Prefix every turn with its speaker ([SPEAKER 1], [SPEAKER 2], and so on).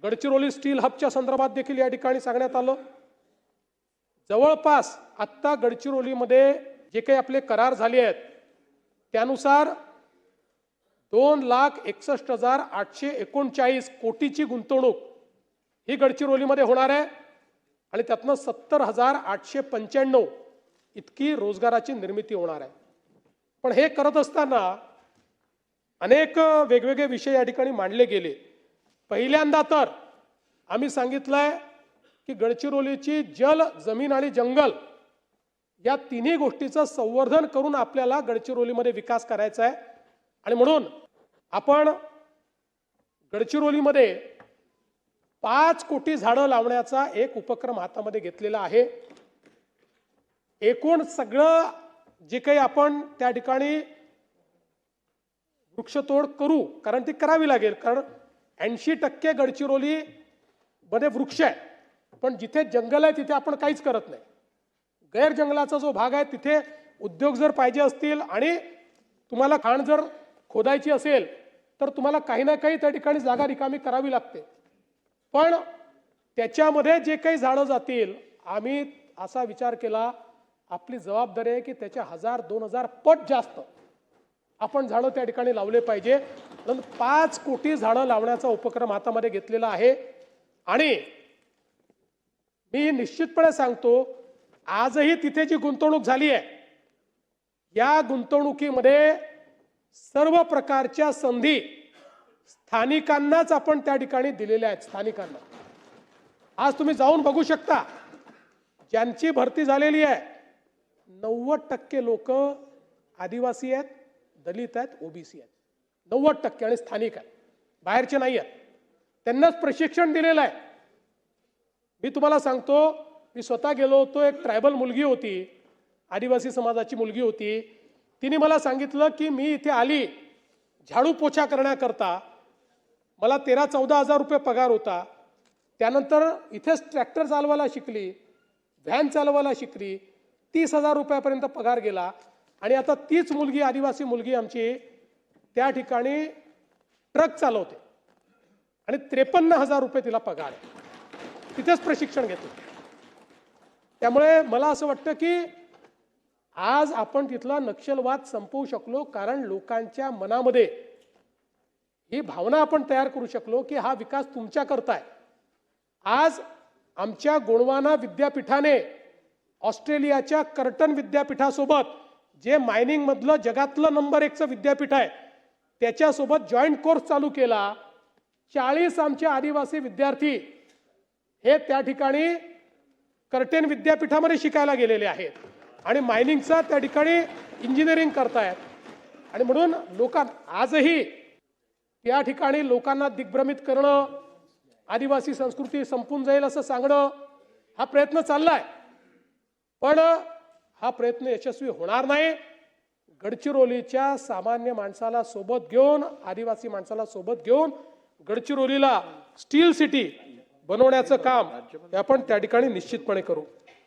[SPEAKER 1] Gadchiroli steel हबच्या संदर्भात देखील या ठिकाणी सांगण्यात आलं। जवळपास आत्ता गडचिरोलीमध्ये जे काही आपले करार झाले आहेत त्यानुसार 2,61,839 कोटीची गुंतवणूक ही गडचिरोलीमध्ये होणार आहे आणि त्यातनं 70,895 इतकी रोजगाराची निर्मिती होणार आहे। पण हे करत असताना अनेक वेगवेगळे विषय या ठिकाणी मांडले गेले। पहिल्यांदा तर आम्ही सांगितलंय की गडचिरोलीची जल, जमीन आणि जंगल या तिन्ही गोष्टीचं संवर्धन करून आपल्याला गडचिरोलीमध्ये विकास करायचा आहे आणि म्हणून आपण गडचिरोलीमध्ये 5 कोटी झाडं लावण्याचा एक उपक्रम हातामध्ये घेतलेला आहे। एकूण सगळं जे काही आपण त्या ठिकाणी वृक्षतोड करू, कारण ती करावी लागेल, कारण 80% गडचिरोली मध्ये वृक्ष आहे, पण जिथे जंगल आहे तिथे आपण काहीच करत नाही। गैर जंगलाचा जो भाग आहे तिथे उद्योग जर पाहिजे असतील आणि तुम्हाला खाण जर खोदायची असेल तर तुम्हाला काही ना काही त्या ठिकाणी जागा रिकामी करावी लागते। पण त्याच्यामध्ये जे काही झाडं जातील, आम्ही असा विचार केला आपली जबाबदारी आहे की त्याच्या 1000-2000 पट जास्त आपण झाडं त्या ठिकाणी लावले पाहिजे। म्हणून 5 कोटी झाडं लावण्याचा उपक्रम हातामध्ये घेतलेला आहे आणि मी निश्चितपणे सांगतो आजही तिथे जी गुंतवणूक झाली आहे या गुंतवणुकीमध्ये सर्व प्रकारच्या संधी स्थानिकांनाच आपण त्या ठिकाणी दिलेल्या आहेत। स्थानिकांना आज तुम्ही जाऊन बघू शकता ज्यांची भरती झालेली आहे 90% लोक आदिवासी आहेत, दलित आहेत, ओबीसी आहेत, 90% आणि स्थानिक आहेत, बाहेरचे नाही आहेत। त्यांनाच प्रशिक्षण दिलेलं आहे। मी तुम्हाला सांगतो, मी स्वतः गेलो होतो, एक ट्रायबल मुलगी होती, आदिवासी समाजाची मुलगी होती, तिने मला सांगितलं की मी इथे आली झाडू पोछा करण्याकरता, मला 13-14 हजार रुपये पगार होता, त्यानंतर इथेच ट्रॅक्टर चालवायला शिकली, व्हॅन चालवायला शिकली, 30,000 रुपयापर्यंत पगार गेला आणि आता तीच मुलगी, आदिवासी मुलगी आमची त्या ठिकाणी ट्रक चालवते आणि 53,000 रुपये तिला पगार आहे, तिथेच प्रशिक्षण घेतो। त्यामुळे मला असं वाटतं की आज आपण तिथला नक्षलवाद संपवू शकलो, कारण लोकांच्या मनामध्ये ही भावना आपण तयार करू शकलो की हा विकास तुमच्याकरता आहे। आज आमच्या गोंडवाना विद्यापीठाने ऑस्ट्रेलियाच्या कर्टन विद्यापीठासोबत, जे मायनिंग मधलं जगातलं नंबर 1चं विद्यापीठ आहे, त्याच्यासोबत जॉईंट कोर्स चालू केला। 40 आमचे आदिवासी विद्यार्थी हे त्या ठिकाणी कर्टेन विद्यापीठामध्ये शिकायला गेलेले आहेत आणि मायनिंगचा त्या ठिकाणी इंजिनिअरिंग करतायत। आणि म्हणून लोकांना आजही त्या ठिकाणी लोकांना दिग्भ्रमित करणं, आदिवासी संस्कृती संपून जाईल असं सांगणं, हा प्रयत्न चाललाय, पण हा प्रयत्न यशस्वी होणार नाही। गडचिरोलीच्या सामान्य माणसाला सोबत घेऊन, आदिवासी माणसाला सोबत घेऊन गडचिरोलीला स्टील सिटी बनवण्याचं काम आपण त्या ठिकाणी निश्चितपणे करू।